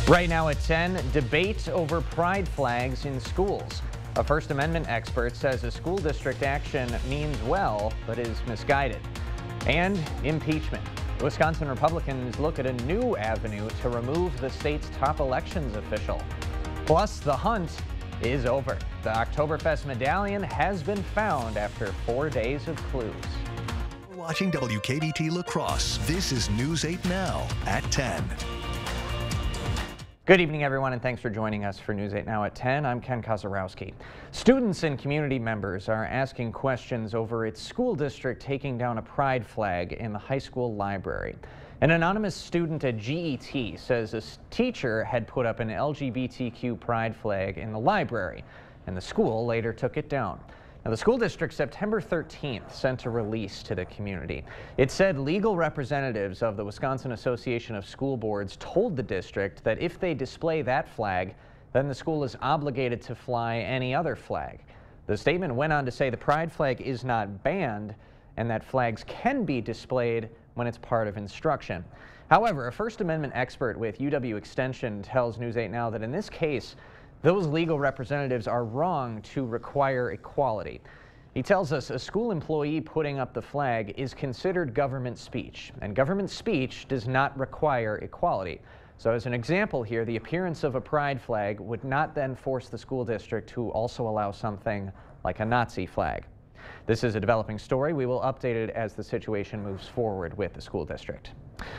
Right now at 10, debate over pride flags in schools. A First Amendment expert says a school district action means well, but is misguided. And impeachment. Wisconsin Republicans look at a new avenue to remove the state's top elections official. Plus, the hunt is over. The Oktoberfest medallion has been found after 4 days of clues. Watching WKBT La Crosse. This is News 8 Now at 10. Good evening, everyone, and thanks for joining us for News 8 Now at 10. I'm Ken Kozarowski. Students and community members are asking questions over its school district taking down a pride flag in the high school library. An anonymous student at GET says a teacher had put up an LGBTQ pride flag in the library, and the school later took it down. Now, the school district September 13th sent a release to the community. It said legal representatives of the Wisconsin Association of School Boards told the district that if they display that flag, then the school is obligated to fly any other flag. The statement went on to say the pride flag is not banned and that flags can be displayed when it's part of instruction. However, a First Amendment expert with UW Extension tells News 8 Now that in this case, those legal representatives are wrong to require equality. He tells us a school employee putting up the flag is considered government speech, and government speech does not require equality. So as an example here, the appearance of a pride flag would not then force the school district to also allow something like a Nazi flag. This is a developing story. We will update it as the situation moves forward with the school district.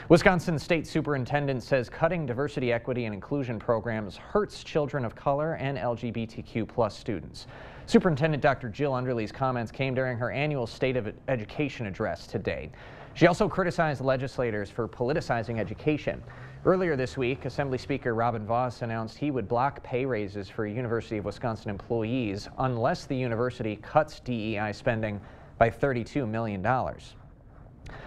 Wisconsin State Superintendent says cutting diversity, equity, and inclusion programs hurts children of color and LGBTQ+ students. Superintendent Dr. Jill Underly's comments came during her annual State of Education address today. She also criticized legislators for politicizing education. Earlier this week, Assembly Speaker Robin Vos announced he would block pay raises for University of Wisconsin employees unless the university cuts DEI spending by $32 million.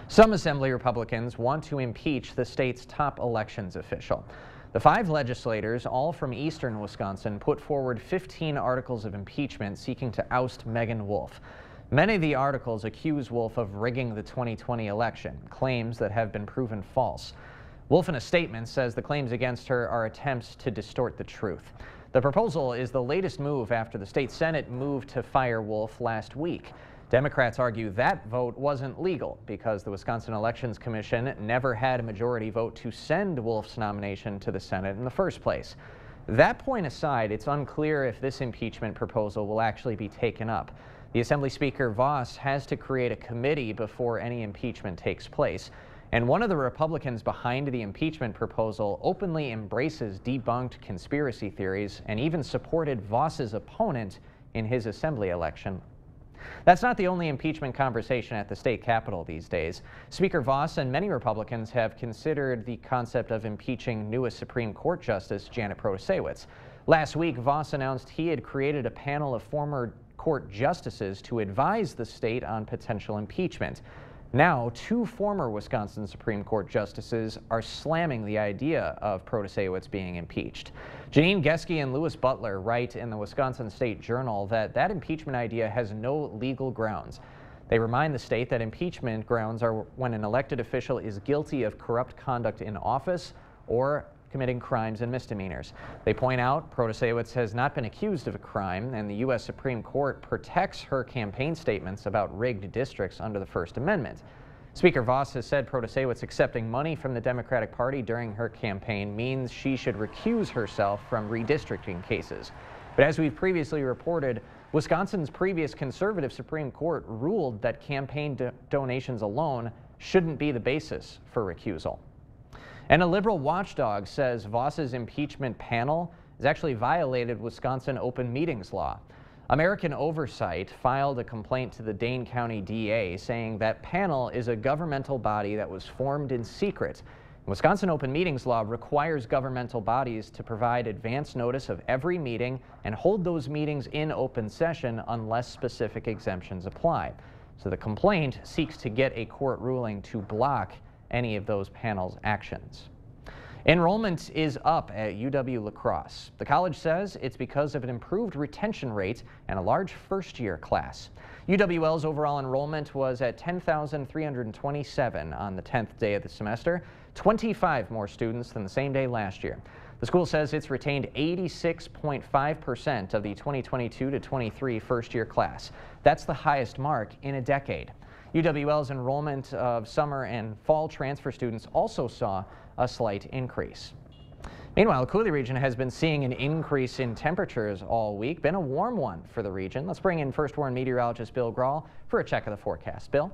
Some Assembly Republicans want to impeach the state's top elections official. The 5 legislators, all from eastern Wisconsin, put forward 15 articles of impeachment seeking to oust Megan Wolf. Many of the articles accuse Wolf of rigging the 2020 election, claims that have been proven false. Wolf, in a statement, says the claims against her are attempts to distort the truth. The proposal is the latest move after the state Senate moved to fire Wolf last week. Democrats argue that vote wasn't legal because the Wisconsin Elections Commission never had a majority vote to send Wolf's nomination to the Senate in the first place. That point aside, it's unclear if this impeachment proposal will actually be taken up. The Assembly Speaker Vos has to create a committee before any impeachment takes place. And one of the Republicans behind the impeachment proposal openly embraces debunked conspiracy theories and even supported Vos's opponent in his Assembly election. That's not the only impeachment conversation at the state capitol these days. Speaker Vos and many Republicans have considered the concept of impeaching newest Supreme Court Justice Janet Protasiewicz. Last week, Vos announced he had created a panel of former court justices to advise the state on potential impeachment. Now, 2 former Wisconsin Supreme Court justices are slamming the idea of Protasiewicz being impeached. Janine Geske and Louis Butler write in the Wisconsin State Journal that impeachment idea has no legal grounds. They remind the state that impeachment grounds are when an elected official is guilty of corrupt conduct in office or committing crimes and misdemeanors. They point out Protasiewicz has not been accused of a crime, and the U.S. Supreme Court protects her campaign statements about rigged districts under the First Amendment. Speaker Vos has said Protasiewicz accepting money from the Democratic Party during her campaign means she should recuse herself from redistricting cases. But as we've previously reported, Wisconsin's previous conservative Supreme Court ruled that campaign donations alone shouldn't be the basis for recusal. And a liberal watchdog says Vos's impeachment panel has actually violated Wisconsin open meetings law. American Oversight filed a complaint to the Dane County DA saying that panel is a governmental body that was formed in secret. Wisconsin open meetings law requires governmental bodies to provide advance notice of every meeting and hold those meetings in open session unless specific exemptions apply. So the complaint seeks to get a court ruling to block any of those panel's actions. Enrollment is up at UW La Crosse. The college says it's because of an improved retention rate and a large first-year class. UWL's overall enrollment was at 10,327 on the 10th day of the semester, 25 more students than the same day last year. The school says it's retained 86.5% of the 2022 to 23 first-year class. That's the highest mark in a decade. UWL's enrollment of summer and fall transfer students also saw a slight increase. Meanwhile, the Coulee region has been seeing an increase in temperatures all week. Been a warm one for the region. Let's bring in First Warn meteorologist Bill Grahl for a check of the forecast. Bill?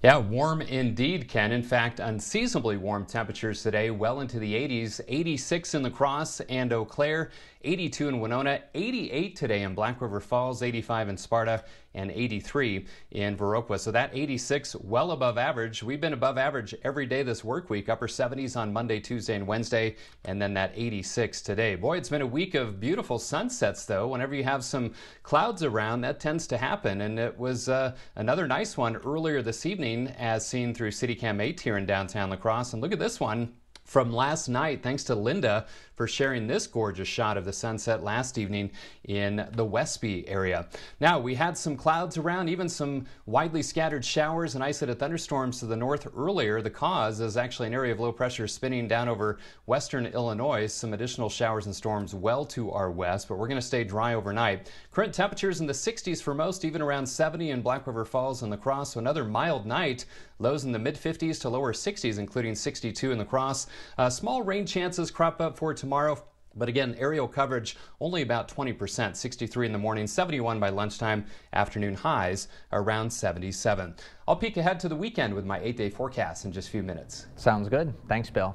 Yeah, warm indeed, Ken. In fact, unseasonably warm temperatures today, well into the 80s. 86 in La Crosse and Eau Claire, 82 in Winona, 88 today in Black River Falls, 85 in Sparta, and 83 in Viroqua. So that 86 well above average. We've been above average every day this work week, upper 70s on Monday, Tuesday, and Wednesday, and then that 86 today. Boy, it's been a week of beautiful sunsets, though. Whenever you have some clouds around, that tends to happen, and it was another nice one earlier this evening, as seen through CityCam 8 here in downtown La Crosse. And look at this one from last night. Thanks to Linda for sharing this gorgeous shot of the sunset last evening in the Westby area. Now, we had some clouds around, even some widely scattered showers and isolated thunderstorms to the north earlier. The cause is actually an area of low pressure spinning down over western Illinois. Some additional showers and storms well to our west, but we're going to stay dry overnight. Current temperatures in the 60s for most, even around 70 in Black River Falls and La Crosse. So another mild night. Lows in the mid 50s to lower 60s, including 62 in La Crosse. Small rain chances crop up for tomorrow. But again, aerial coverage only about 20%, 63 in the morning, 71 by lunchtime, afternoon highs around 77. I'll peek ahead to the weekend with my 8-day forecast in just a few minutes. Sounds good. Thanks, Bill.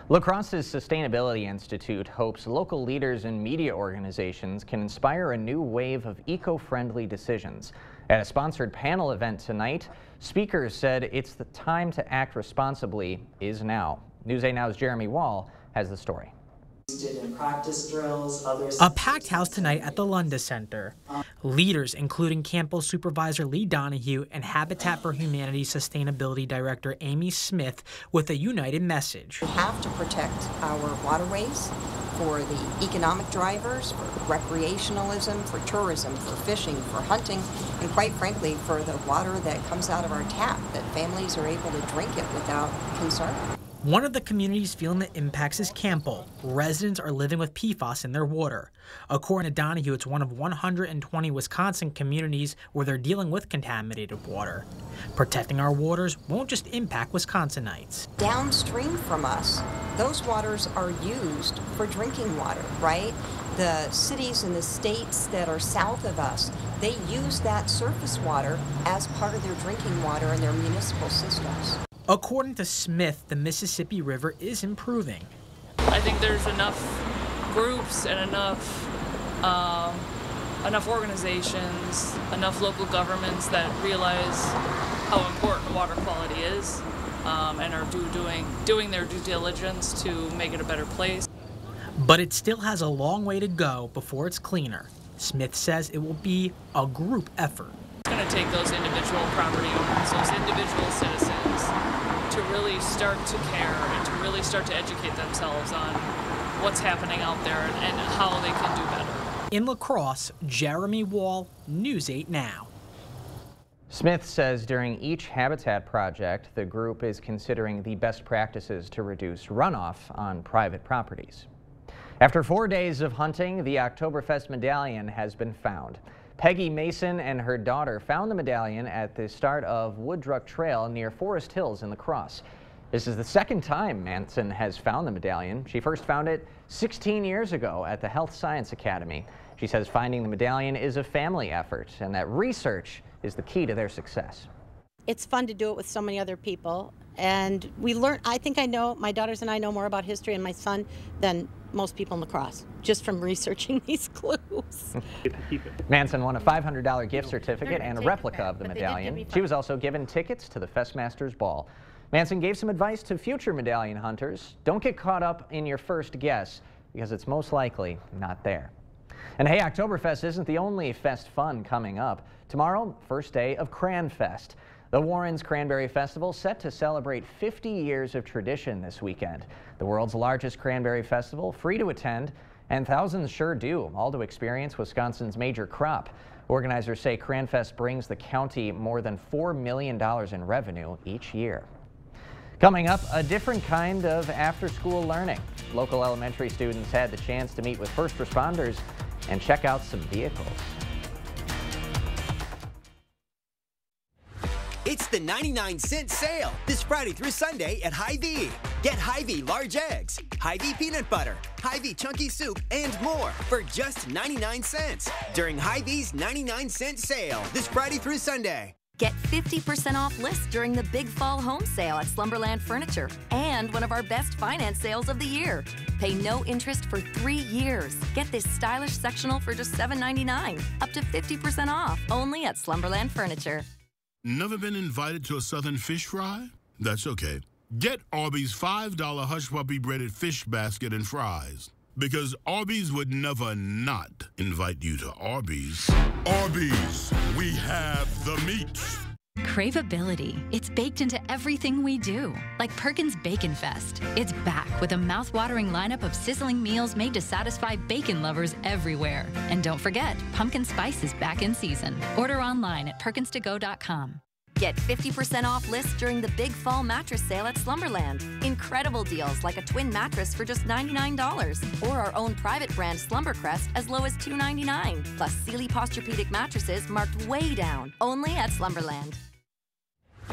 La Crosse's Sustainability Institute hopes local leaders and media organizations can inspire a new wave of eco-friendly decisions. At a sponsored panel event tonight, speakers said it's the time to act responsibly is now. News 8 Now's Jeremy Wall has the story. In practice drills, a packed house tonight at the Lunda Center. Leaders, including Campbell Supervisor Lee Donahue and Habitat for Humanity Sustainability Director Amy Smith, with a united message. We have to protect our waterways for the economic drivers, for recreationalism, for tourism, for fishing, for hunting, and quite frankly, for the water that comes out of our tap, that families are able to drink it without concern. One of the communities feeling the impacts is Campbell. Residents are living with PFAS in their water. According to Donahue, it's one of 120 Wisconsin communities where they're dealing with contaminated water. Protecting our waters won't just impact Wisconsinites. Downstream from us, those waters are used for drinking water, right? The cities and the states that are south of us, they use that surface water as part of their drinking water in their municipal systems. According to Smith, the Mississippi River is improving. I think there's enough groups and enough organizations, enough local governments that realize how important water quality is and are doing their due diligence to make it a better place. But it still has a long way to go before it's cleaner. Smith says it will be a group effort. It's going to take those individual property owners, those individual citizens, to really start to care and to really start to educate themselves on what's happening out there and how they can do better. In La Crosse, Jeremy Wall, News 8 Now. Smith says during each habitat project, the group is considering the best practices to reduce runoff on private properties. After 4 days of hunting, the Oktoberfest medallion has been found. Peggy Mason and her daughter found the medallion at the start of Woodruck Trail near Forest Hills in La Crosse. This is the second time Mason has found the medallion. She first found it 16 years ago at the Health Science Academy. She says finding the medallion is a family effort and that research is the key to their success. It's fun to do it with so many other people, and we learn. I think my daughters and I know more about history and my son than most people in La Crosse, just from researching these clues. Manson won a $500 gift certificate and a replica of the medallion. She was also given tickets to the Festmasters Ball. Manson gave some advice to future medallion hunters. Don't get caught up in your first guess, because it's most likely not there. And hey, Oktoberfest isn't the only fest fun coming up. Tomorrow, first day of Cranfest. The Warrens Cranberry Festival set to celebrate 50 years of tradition this weekend. The world's largest cranberry festival, free to attend, and thousands sure do, all to experience Wisconsin's major crop. Organizers say Cranfest brings the county more than $4 million in revenue each year. Coming up, a different kind of after-school learning. Local elementary students had the chance to meet with first responders and check out some vehicles. It's the 99-cent sale this Friday through Sunday at Hy-Vee. Get Hy-Vee large eggs, Hy-Vee peanut butter, Hy-Vee chunky soup, and more for just 99 cents during Hy-Vee's 99-cent sale this Friday through Sunday. Get 50% off lists during the Big Fall Home Sale at Slumberland Furniture and one of our best finance sales of the year. Pay no interest for 3 years. Get this stylish sectional for just $7.99, up to 50% off, only at Slumberland Furniture. Never been invited to a Southern fish fry? That's okay. Get Arby's $5 Hush Puppy breaded fish basket and fries. Because Arby's would never not invite you to Arby's. Arby's, we have the meat. Craveability. It's baked into everything we do. Like Perkins Bacon Fest. It's back with a mouth-watering lineup of sizzling meals made to satisfy bacon lovers everywhere. And don't forget, pumpkin spice is back in season. Order online at perkinstogo.com. Get 50% off lists during the Big Fall Mattress Sale at Slumberland. Incredible deals like a twin mattress for just $99 or our own private brand Slumbercrest as low as $2.99. Plus Sealy Posturepedic mattresses marked way down, only at Slumberland.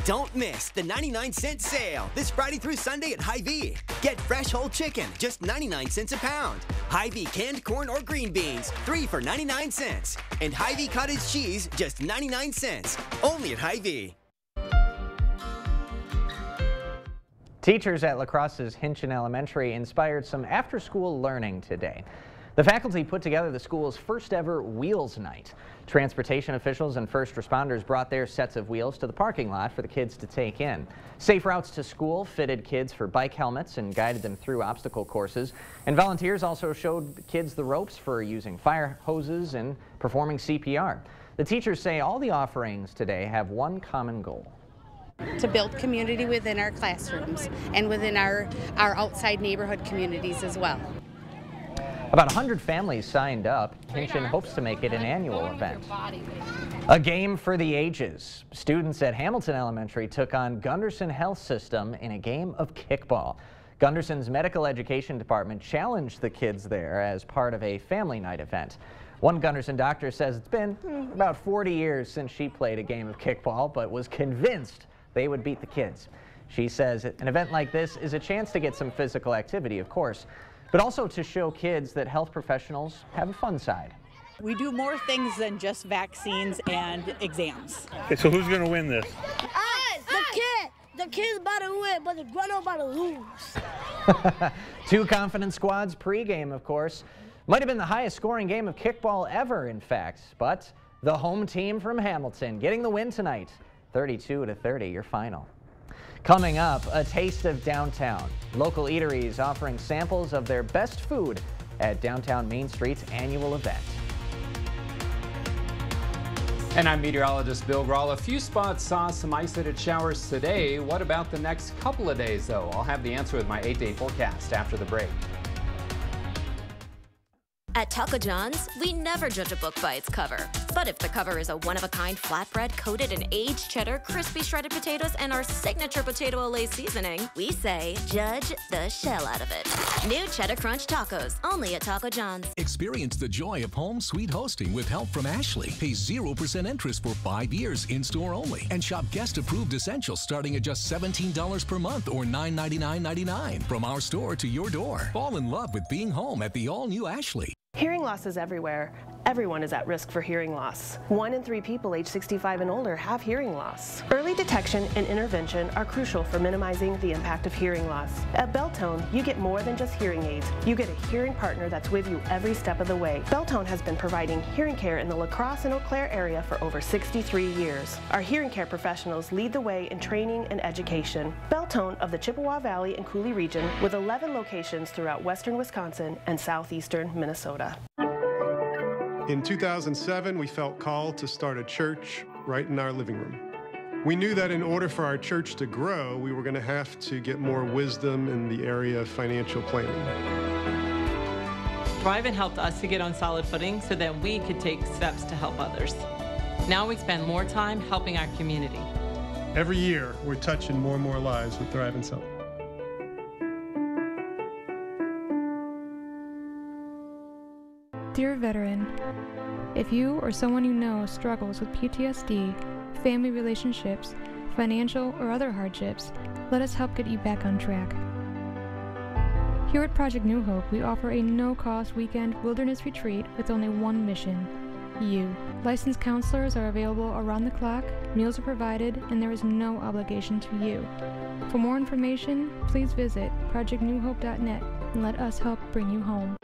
Don't miss the 99-cent sale this Friday through Sunday at Hy-Vee. Get fresh whole chicken, just 99 cents a pound. Hy-Vee canned corn or green beans, 3 for 99 cents. And Hy-Vee cottage cheese, just 99 cents. Only at Hy-Vee. Teachers at La Crosse's Hinchin Elementary inspired some after-school learning today. The faculty put together the school's first ever Wheels Night. Transportation officials and first responders brought their sets of wheels to the parking lot for the kids to take in. Safe routes to school fitted kids for bike helmets and guided them through obstacle courses. And volunteers also showed kids the ropes for using fire hoses and performing CPR. The teachers say all the offerings today have one common goal: to build community within our classrooms and within our outside neighborhood communities as well. About 100 families signed up. Hinchin hopes to make it an annual event. A game for the ages. Students at Hamilton Elementary took on Gunderson Health System in a game of kickball. Gunderson's medical education department challenged the kids there as part of a family night event. One Gunderson doctor says it's been about 40 years since she played a game of kickball, but was convinced they would beat the kids. She says an event like this is a chance to get some physical activity, of course, but also to show kids that health professionals have a fun side. We do more things than just vaccines and exams. Okay, so who's going to win this? The kid's about to win, but the grown-up about to lose. Two confident squads pregame, of course. Might have been the highest scoring game of kickball ever, in fact, but the home team from Hamilton getting the win tonight. 32-30, your final. Coming up, a taste of downtown. Local eateries offering samples of their best food at Downtown Main Street's annual event. And I'm meteorologist Bill Grahl. A few spots saw some isolated showers today. What about the next couple of days, though? I'll have the answer with my 8-day forecast after the break. At Taco John's, we never judge a book by its cover. But if the cover is a one-of-a-kind flatbread coated in aged cheddar, crispy shredded potatoes, and our signature potato Olay seasoning, we say, judge the shell out of it. New Cheddar Crunch Tacos, only at Taco John's. Experience the joy of home sweet hosting with help from Ashley. Pay 0% interest for 5 years in-store only. And shop guest-approved essentials starting at just $17 per month or $9.99.99. From our store to your door. Fall in love with being home at the all-new Ashley. Hearing loss is everywhere. Everyone is at risk for hearing loss. 1 in 3 people age 65 and older have hearing loss. Early detection and intervention are crucial for minimizing the impact of hearing loss. At Beltone, you get more than just hearing aids. You get a hearing partner that's with you every step of the way. Beltone has been providing hearing care in the La Crosse and Eau Claire area for over 63 years. Our hearing care professionals lead the way in training and education. Beltone of the Chippewa Valley and Coulee region with 11 locations throughout western Wisconsin and southeastern Minnesota. In 2007, we felt called to start a church right in our living room. We knew that in order for our church to grow, we were going to have to get more wisdom in the area of financial planning. Thrivent helped us to get on solid footing so that we could take steps to help others. Now we spend more time helping our community. Every year, we're touching more and more lives with Thrive and Sell. Dear veteran, if you or someone you know struggles with PTSD, family relationships, financial or other hardships, let us help get you back on track. Here at Project New Hope, we offer a no-cost weekend wilderness retreat with only one mission: you. Licensed counselors are available around the clock, meals are provided, and there is no obligation to you. For more information, please visit projectnewhope.net and let us help bring you home.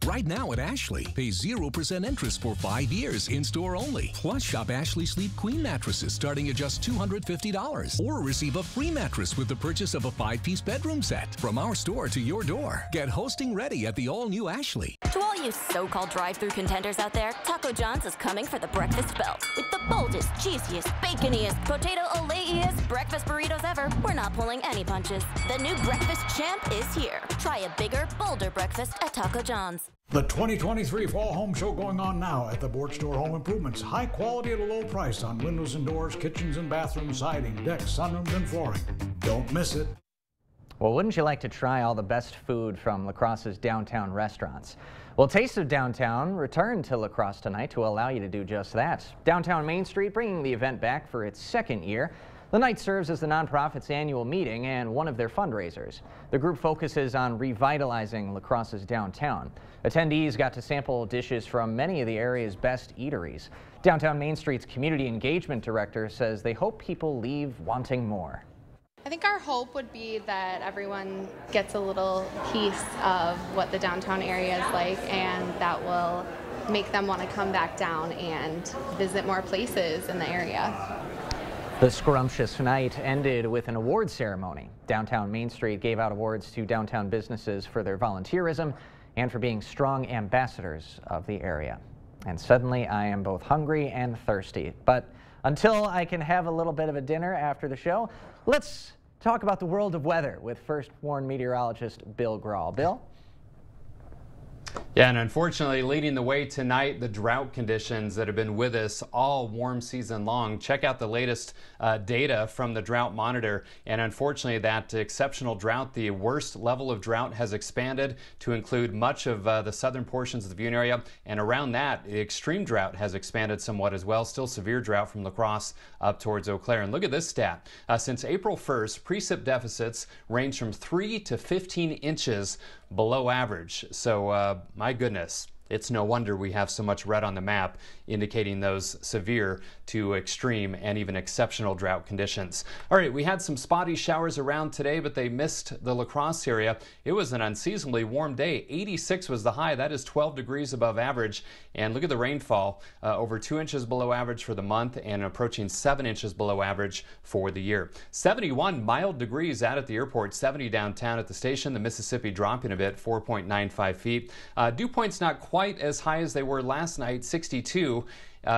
Right now at Ashley, pay 0% interest for 5 years in-store only. Plus, shop Ashley Sleep Queen mattresses starting at just $250. Or receive a free mattress with the purchase of a 5-piece bedroom set. From our store to your door. Get hosting ready at the all-new Ashley. To all you so-called drive-thru contenders out there, Taco John's is coming for the breakfast belt. With the boldest, cheesiest, baconiest, potato ole-iest breakfast burritos ever, we're not pulling any punches. The new breakfast champ is here. Try a bigger, bolder breakfast at Taco John's. The 2023 Fall Home Show going on now at the Board Store Home Improvements. High quality at a low price on windows and doors, kitchens and bathrooms, siding, decks, sunrooms, and flooring. Don't miss it. Well, wouldn't you like to try all the best food from La Crosse's downtown restaurants? Well, Taste of Downtown returned to La Crosse tonight to allow you to do just that. Downtown Main Street bringing the event back for its second year. The night serves as the nonprofit's annual meeting and one of their fundraisers. The group focuses on revitalizing La Crosse's downtown. Attendees got to sample dishes from many of the area's best eateries. Downtown Main Street's Community Engagement Director says they hope people leave wanting more. I think our hope would be that everyone gets a little piece of what the downtown area is like, and that will make them want to come back down and visit more places in the area. The scrumptious night ended with an awards ceremony. Downtown Main Street gave out awards to downtown businesses for their volunteerism and for being strong ambassadors of the area. And suddenly I am both hungry and thirsty. But until I can have a little bit of a dinner after the show, let's talk about the world of weather with First Warn meteorologist Bill Grahl. Bill? Yeah, and unfortunately, leading the way tonight, the drought conditions that have been with us all warm season long. Check out the latest data from the Drought Monitor. And unfortunately, that exceptional drought, the worst level of drought, has expanded to include much of the southern portions of the viewing area. And around that, the extreme drought has expanded somewhat as well. Still severe drought from La Crosse up towards Eau Claire. And look at this stat. Since April 1st, precip deficits range from 3 to 15 inches below average. So my goodness, it's no wonder we have so much red on the map indicating those severe to extreme and even exceptional drought conditions. All right, we had some spotty showers around today, but they missed the La Crosse area. It was an unseasonably warm day. 86 was the high. That is 12 degrees above average. And look at the rainfall, over 2 inches below average for the month and approaching 7 inches below average for the year. 71 mild degrees out at the airport, 70 downtown at the station. The Mississippi dropping a bit, 4.95 feet. Dew points not quite as high as they were last night, 62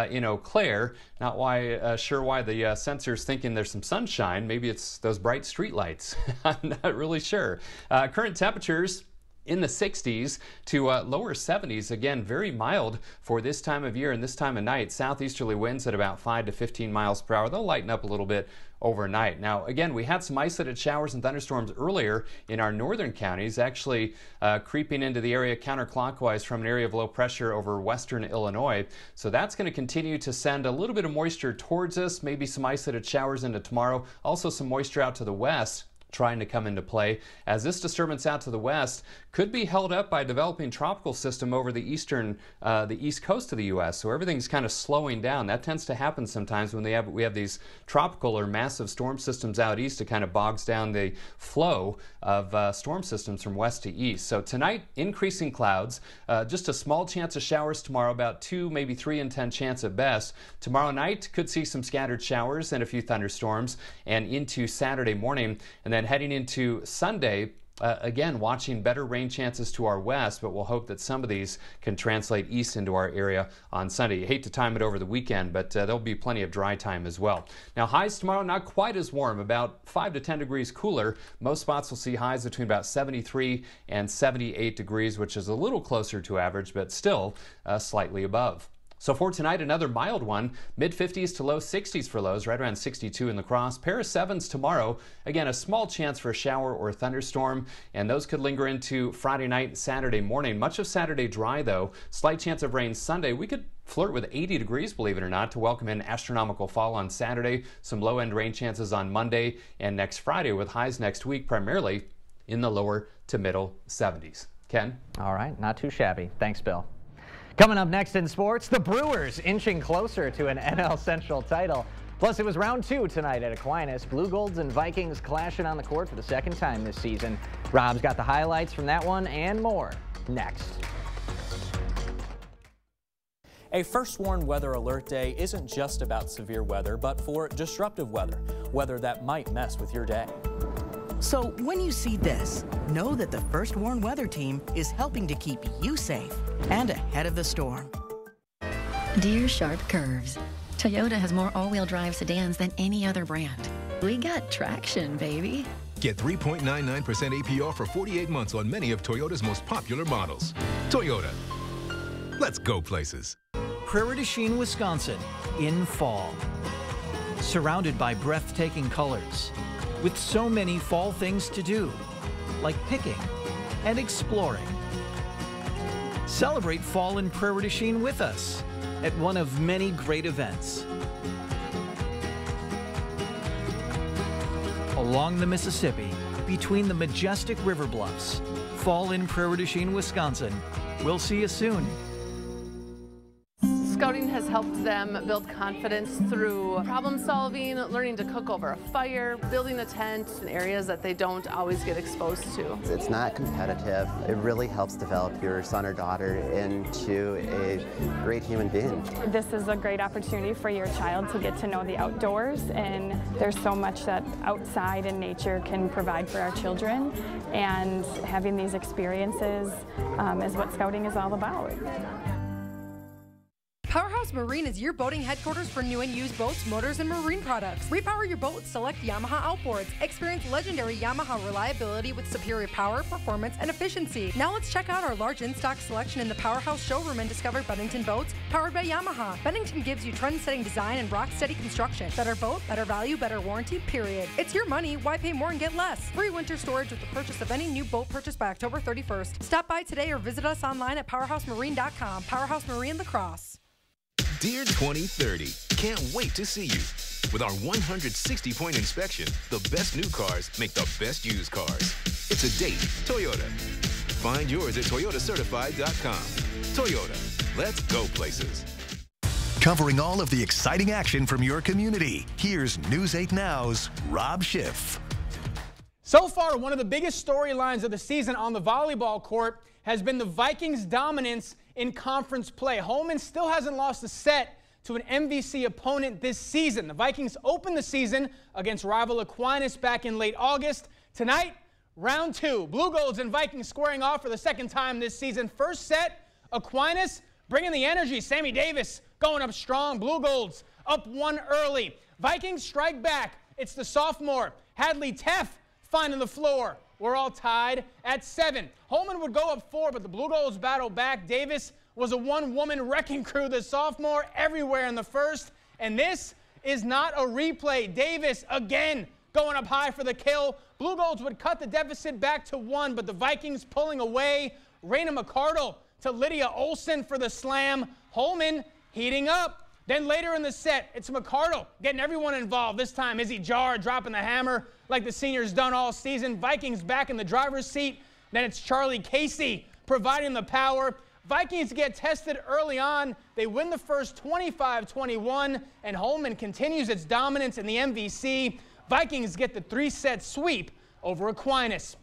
in Eau Claire. Not sure why the sensor's thinking there's some sunshine. Maybe it's those bright street lights. I'm not really sure. Current temperatures in the 60s to lower 70s. Again, very mild for this time of year and this time of night. Southeasterly winds at about 5 to 15 miles per hour. They'll lighten up a little bit overnight. Now, again, we had some isolated showers and thunderstorms earlier in our northern counties, actually creeping into the area counterclockwise from an area of low pressure over western Illinois. So that's going to continue to send a little bit of moisture towards us, maybe some isolated showers into tomorrow. Also some moisture out to the west trying to come into play, as this disturbance out to the west could be held up by a developing tropical system over the east coast of the U.S. So everything's kind of slowing down. That tends to happen sometimes when we have these tropical or massive storm systems out east. It kind of bogs down the flow of storm systems from west to east. So tonight, increasing clouds, just a small chance of showers tomorrow, about 2, maybe 3 in 10 chance at best. Tomorrow night could see some scattered showers and a few thunderstorms, and into Saturday morning, and then heading into Sunday, again, watching better rain chances to our west, but we'll hope that some of these can translate east into our area on Sunday. You hate to time it over the weekend, but there'll be plenty of dry time as well. Now, highs tomorrow, not quite as warm, about 5 to 10 degrees cooler. Most spots will see highs between about 73 and 78 degrees, which is a little closer to average, but still slightly above. So for tonight, another mild one, mid-50s to low 60s for lows, right around 62 in La Crosse. Pair of 7s tomorrow. Again, a small chance for a shower or thunderstorm, and those could linger into Friday night and Saturday morning. Much of Saturday dry, though. Slight chance of rain Sunday. We could flirt with 80 degrees, believe it or not, to welcome in astronomical fall on Saturday. Some low-end rain chances on Monday and next Friday, with highs next week primarily in the lower to middle 70s. Ken? All right, not too shabby. Thanks, Bill. Coming up next in sports, the Brewers inching closer to an NL Central title. Plus, it was round 2 tonight at Aquinas. Blue Golds and Vikings clashing on the court for the second time this season. Rob's got the highlights from that one and more next. A first warned weather alert day isn't just about severe weather, but for disruptive weather, weather that might mess with your day. So when you see this, know that the First Warn Weather Team is helping to keep you safe and ahead of the storm. Dear Sharp Curves, Toyota has more all-wheel drive sedans than any other brand. We got traction, baby. Get 3.99% APR for 48 months on many of Toyota's most popular models. Toyota. Let's go places. Prairie du Chien, Wisconsin, in fall. Surrounded by breathtaking colors, with so many fall things to do, like picking and exploring. Celebrate fall in Prairie du Chien with us at one of many great events. Along the Mississippi, between the majestic river bluffs, fall in Prairie du Chien, Wisconsin. We'll see you soon. Scouting has helped them build confidence through problem solving, learning to cook over a fire, building a tent in areas that they don't always get exposed to. It's not competitive. It really helps develop your son or daughter into a great human being. This is a great opportunity for your child to get to know the outdoors, and there's so much that outside and nature can provide for our children, and having these experiences is what Scouting is all about. Powerhouse Marine is your boating headquarters for new and used boats, motors, and marine products. Repower your boat with select Yamaha outboards. Experience legendary Yamaha reliability with superior power, performance, and efficiency. Now let's check out our large in-stock selection in the Powerhouse showroom and discover Bennington boats powered by Yamaha. Bennington gives you trend-setting design and rock-steady construction. Better boat, better value, better warranty, period. It's your money. Why pay more and get less? Free winter storage with the purchase of any new boat purchased by October 31st. Stop by today or visit us online at powerhousemarine.com. Powerhouse Marine La Crosse. Dear 2030, can't wait to see you. With our 160-point inspection, the best new cars make the best used cars. It's a date, Toyota. Find yours at toyotacertified.com. Toyota, let's go places. Covering all of the exciting action from your community, here's News 8 Now's Rob Schiff. So far, one of the biggest storylines of the season on the volleyball court has been the Vikings' dominance in conference play. Holman still hasn't lost a set to an MVC opponent this season. The Vikings opened the season against rival Aquinas back in late August. Tonight, round 2. Blue Golds and Vikings squaring off for the second time this season. First set, Aquinas bringing the energy. Sammy Davis going up strong. Blue Golds up 1 early. Vikings strike back. It's the sophomore, Hadley Teff, finding the floor. We're all tied at 7. Holman would go up 4, but the Blue Golds battle back. Davis was a one-woman wrecking crew, the sophomore, everywhere in the first. And this is not a replay. Davis again going up high for the kill. Blue Golds would cut the deficit back to 1, but the Vikings pulling away. Raina McCardle to Lydia Olson for the slam. Holman heating up. Then later in the set, it's McCardle getting everyone involved. This time, Izzy Jar dropping the hammer like the seniors done all season. Vikings back in the driver's seat. Then it's Charlie Casey providing the power. Vikings get tested early on. They win the first 25-21, and Holman continues its dominance in the MVC. Vikings get the 3-set sweep over Aquinas.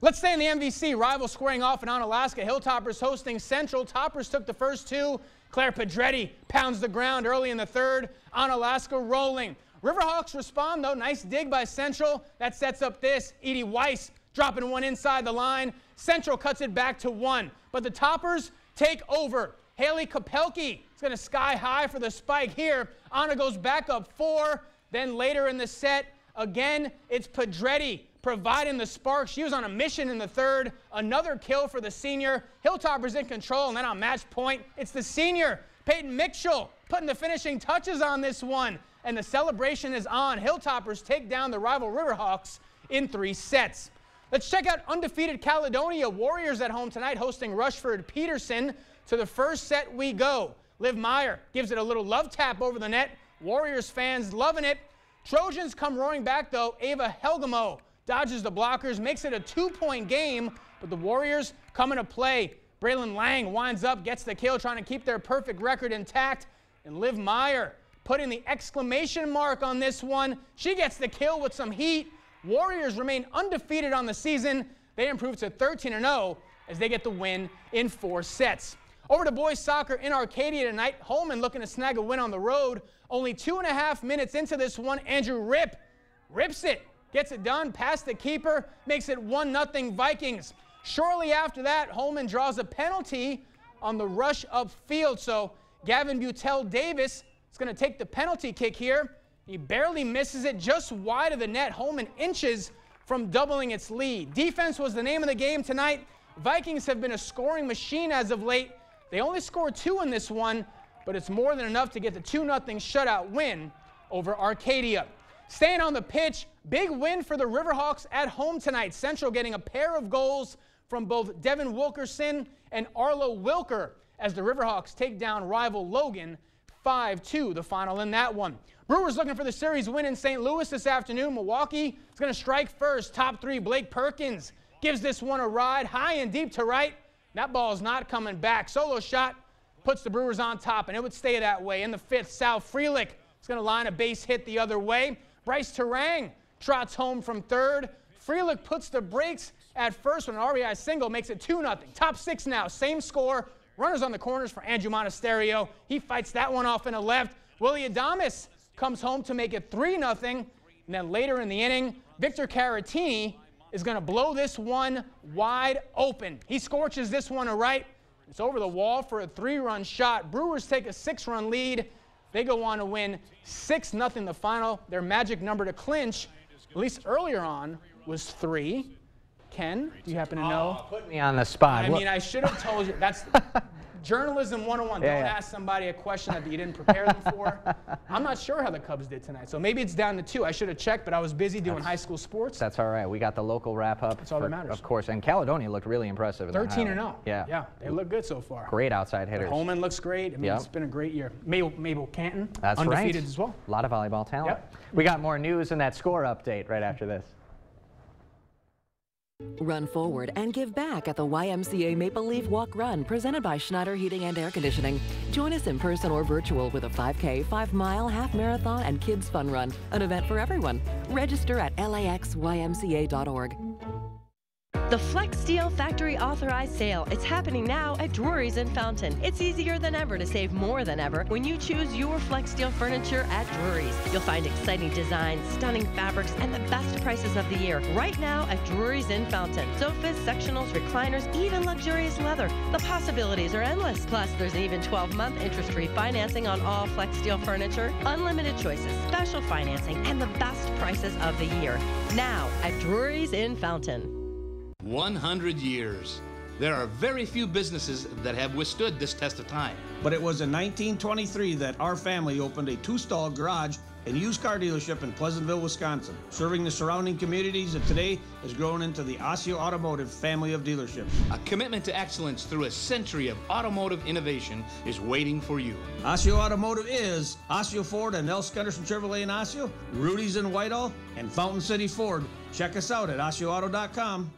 Let's stay in the MVC. Rivals squaring off in Onalaska. Hilltoppers hosting Central. Toppers took the first 2. Claire Pedretti pounds the ground early in the third. Onalaska rolling. Riverhawks respond, though. Nice dig by Central. That sets up this. Edie Weiss dropping 1 inside the line. Central cuts it back to 1. But the Toppers take over. Haley Kopelke is going to sky high for the spike here. Anna goes back up 4. Then later in the set, again, it's Pedretti providing the spark. She was on a mission in the third. Another kill for the senior. Hilltoppers in control, and then on match point, it's the senior Peyton Mitchell putting the finishing touches on this one, and the celebration is on. Hilltoppers take down the rival Riverhawks in 3 sets. Let's check out undefeated Caledonia. Warriors at home tonight hosting Rushford Peterson. To the first set we go. Liv Meyer gives it a little love tap over the net. Warriors fans loving it. Trojans come roaring back though. Ava Helgamo dodges the blockers, makes it a 2-point game, but the Warriors come into play. Braylon Lang winds up, gets the kill, trying to keep their perfect record intact. And Liv Meyer putting the exclamation mark on this one. She gets the kill with some heat. Warriors remain undefeated on the season. They improve to 13-0 as they get the win in 4 sets. Over to boys soccer in Arcadia tonight. Holman looking to snag a win on the road. Only 2.5 minutes into this one, Andrew Ripp rips it, gets it done, past the keeper, makes it 1-0 Vikings. Shortly after that, Holman draws a penalty on the rush upfield. So Gavin Butel-Davis is going to take the penalty kick here. He barely misses it, just wide of the net. Holman inches from doubling its lead. Defense was the name of the game tonight. Vikings have been a scoring machine as of late. They only scored 2 in this one, but it's more than enough to get the 2-0 shutout win over Arcadia. Staying on the pitch, big win for the Riverhawks at home tonight. Central getting a pair of goals from both Devin Wilkerson and Arlo Wilker as the Riverhawks take down rival Logan 5-2, the final in that one. Brewers looking for the series win in St. Louis this afternoon. Milwaukee is going to strike first. Top 3, Blake Perkins gives this one a ride, high and deep to right. That ball is not coming back. Solo shot puts the Brewers on top, and it would stay that way. In the 5th, Sal Frelick is going to line a base hit the other way. Bryce Terang trots home from 3rd. Frelick puts the brakes at first when an RBI single makes it 2-0. Top 6 now, same score. Runners on the corners for Andrew Monasterio. He fights that one off in the left. Willie Adames comes home to make it 3-0. And then later in the inning, Victor Caratini is going to blow this one wide open. He scorches this one to right. It's over the wall for a 3-run shot. Brewers take a 6-run lead. They go on to win 6-0 the final. Their magic number to clinch, at least earlier on, was 3. Ken, do you happen to know? Put me on the spot. I mean, I should have told you. That's journalism 101. Don't ask somebody a question that you didn't prepare them for. I'm not sure how the Cubs did tonight, so maybe it's down to 2. I should have checked, but I was busy doing high school sports. That's all right. We got the local wrap-up. That's all that matters. Of course, and Caledonia looked really impressive. 13-0. Yeah. Yeah, they look good so far. Great outside hitters. Holman looks great. I mean, It's been a great year. Mabel Canton, That's undefeated right. as well. A lot of volleyball talent. Yep. We got more news and that score update right after this. Run forward and give back at the YMCA Maple Leaf Walk Run presented by Schneider Heating and Air Conditioning. Join us in person or virtual with a 5K, 5-mile, half marathon, and kids fun run, an event for everyone. Register at laxymca.org. The Flex Steel Factory Authorized Sale. It's happening now at Drury's in Fountain. It's easier than ever to save more than ever when you choose your Flex Steel furniture at Drury's. You'll find exciting designs, stunning fabrics, and the best prices of the year right now at Drury's in Fountain. Sofas, sectionals, recliners, even luxurious leather. The possibilities are endless. Plus, there's an even 12-month interest-free financing on all Flex Steel furniture, unlimited choices, special financing, and the best prices of the year. Now at Drury's in Fountain. 100 years. There are very few businesses that have withstood this test of time. But it was in 1923 that our family opened a 2-stall garage and used car dealership in Pleasantville, Wisconsin. Serving the surrounding communities that today has grown into the Osseo Automotive family of dealerships. A commitment to excellence through a century of automotive innovation is waiting for you. Osseo Automotive is Osseo Ford and Nels Gunderson Chevrolet in Osseo, Rudy's in Whitehall, and Fountain City Ford. Check us out at OsseoAuto.com.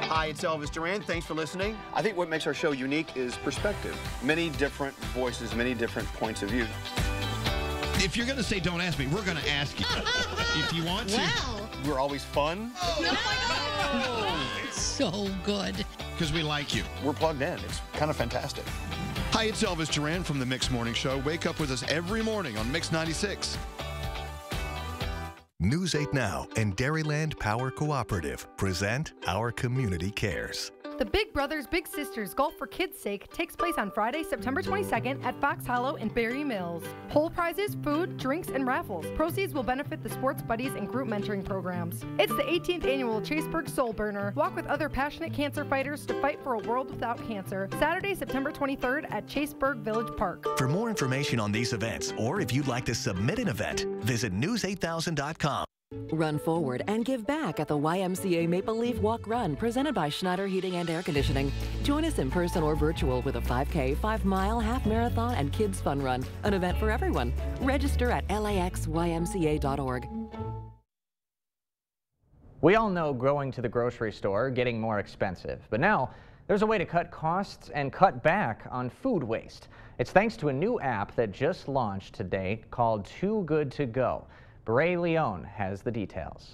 Hi, it's Elvis Duran. Thanks for listening. I think what makes our show unique is perspective. Many different voices, many different points of view. If you're going to say don't ask me, we're going to ask you. If you want to. Wow. We're always fun. It's so good. Because we like you. We're plugged in. It's kind of fantastic. Hi, it's Elvis Duran from the Mix Morning Show. Wake up with us every morning on Mix 96. News 8 Now and Dairyland Power Cooperative present Our Community Cares. The Big Brothers Big Sisters Golf for Kids' Sake takes place on Friday, September 22nd at Fox Hollow in Berry Mills. Whole prizes, food, drinks, and raffles. Proceeds will benefit the Sports Buddies and group mentoring programs. It's the 18th annual Chaseburg Soul Burner. Walk with other passionate cancer fighters to fight for a world without cancer. Saturday, September 23rd at Chaseburg Village Park. For more information on these events, or if you'd like to submit an event, visit news8000.com. Run forward and give back at the YMCA Maple Leaf Walk Run presented by Schneider Heating and Air Conditioning. Join us in person or virtual with a 5K, 5-mile, half marathon, and kids fun run, an event for everyone. Register at laxymca.org. We all know going to the grocery store getting more expensive, but now there's a way to cut costs and cut back on food waste. It's thanks to a new app that just launched today called Too Good to Go. Bray Leone has the details.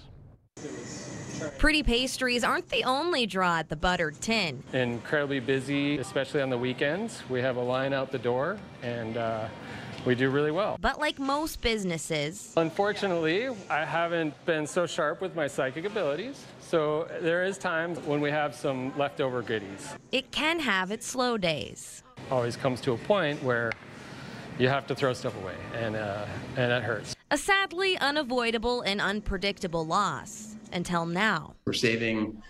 Pretty pastries aren't the only draw at the Buttered Tin. Incredibly busy, especially on the weekends. We have a line out the door, and we do really well. But like most businesses, unfortunately, I haven't been so sharp with my psychic abilities, so there is times when we have some leftover goodies. It can have its slow days. Always comes to a point where you have to throw stuff away, and that hurts. A sadly unavoidable and unpredictable loss, until now. We're saving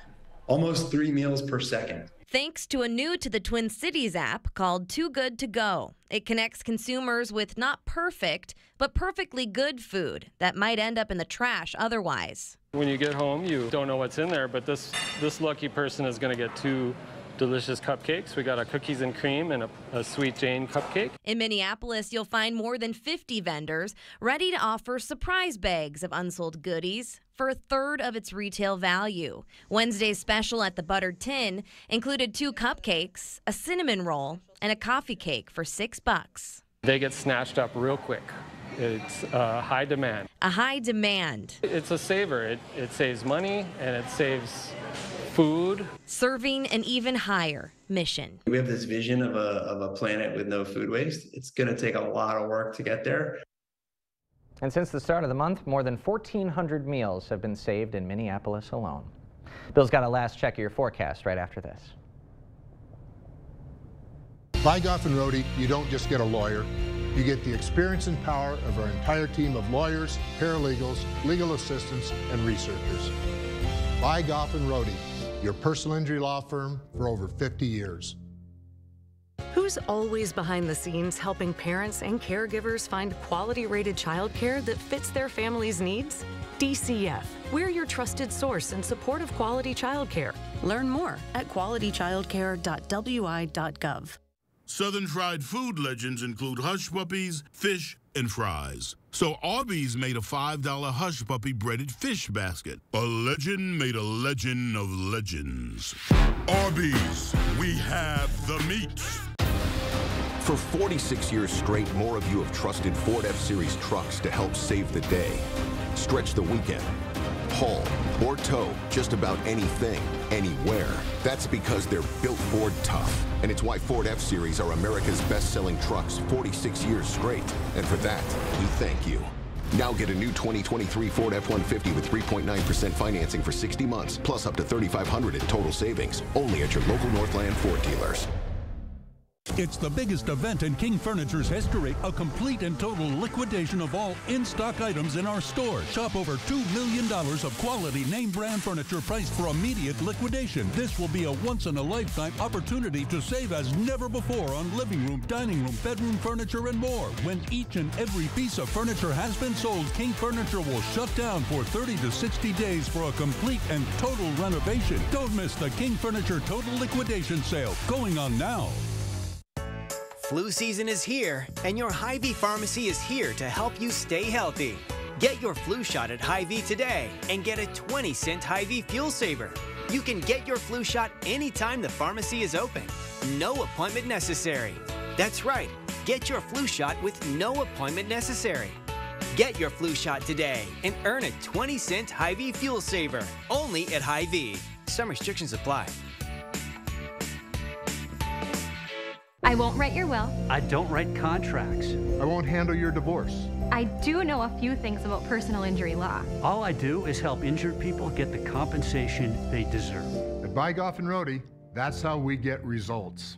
almost 3 meals per second. Thanks to a new to the Twin Cities app called Too Good to Go. It connects consumers with not perfect, but perfectly good food that might end up in the trash otherwise. When you get home, you don't know what's in there, but this lucky person is going to get 2 delicious cupcakes. We got a cookies and cream and a Sweet Jane cupcake. In Minneapolis, you'll find more than 50 vendors ready to offer surprise bags of unsold goodies for a third of its retail value. Wednesday's special at the Buttered Tin included 2 cupcakes, a cinnamon roll, and a coffee cake for $6. They get snatched up real quick. It's high demand. A high demand. It's a saver. It saves money and it saves food. Serving an even higher mission. We have this vision of a planet with no food waste. It's going to take a lot of work to get there. And since the start of the month, more than 1,400 meals have been saved in Minneapolis alone. Bill's got a last check of your forecast right after this. By Goff & Rohde, you don't just get a lawyer. You get the experience and power of our entire team of lawyers, paralegals, legal assistants, and researchers. By Goff & Rohde, your personal injury law firm for over 50 years. Who's always behind the scenes helping parents and caregivers find quality-rated childcare that fits their family's needs? DCF. We're your trusted source in support of quality childcare. Learn more at qualitychildcare.wi.gov. Southern fried food legends include Hush Puppies, fish, and fries. So Arby's made a $5 Hush Puppy breaded fish basket. A legend made a legend of legends. Arby's, we have the meat. For 46 years straight, more of you have trusted Ford F-Series trucks to help save the day. Stretch the weekend. Haul or tow just about anything, anywhere. That's because they're built Ford tough. And it's why Ford F-Series are America's best-selling trucks 46 years straight. And for that, we thank you. Now get a new 2023 Ford F-150 with 3.9% financing for 60 months, plus up to $3,500 in total savings. Only at your local Northland Ford dealers. It's the biggest event in King Furniture's history, a complete and total liquidation of all in-stock items in our store. Shop over $2 million of quality name brand furniture priced for immediate liquidation. This will be a once-in-a-lifetime opportunity to save as never before on living room, dining room, bedroom furniture, and more. When each and every piece of furniture has been sold, King Furniture will shut down for 30 to 60 days for a complete and total renovation. Don't miss the King Furniture Total Liquidation Sale going on now. Flu season is here, and your Hy-Vee pharmacy is here to help you stay healthy. Get your flu shot at Hy-Vee today and get a 20-cent Hy-Vee fuel saver. You can get your flu shot anytime the pharmacy is open. No appointment necessary. That's right, get your flu shot with no appointment necessary. Get your flu shot today and earn a 20-cent Hy-Vee fuel saver, only at Hy-Vee. Some restrictions apply. I won't write your will. I don't write contracts. I won't handle your divorce. I do know a few things about personal injury law. All I do is help injured people get the compensation they deserve. At By Goff & Rohde, That's how we get results.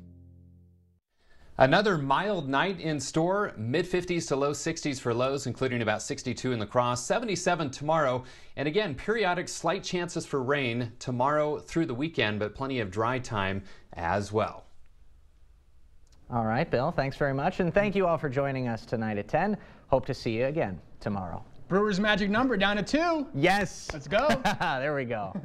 Another mild night in store, mid-50s to low 60s for lows, including about 62 in La Crosse, 77 tomorrow. And again, periodic slight chances for rain tomorrow through the weekend, but plenty of dry time as well. All right, Bill, thanks very much. And thank you all for joining us tonight at 10. Hope to see you again tomorrow. Brewers magic number down to 2. Yes. Let's go. There we go.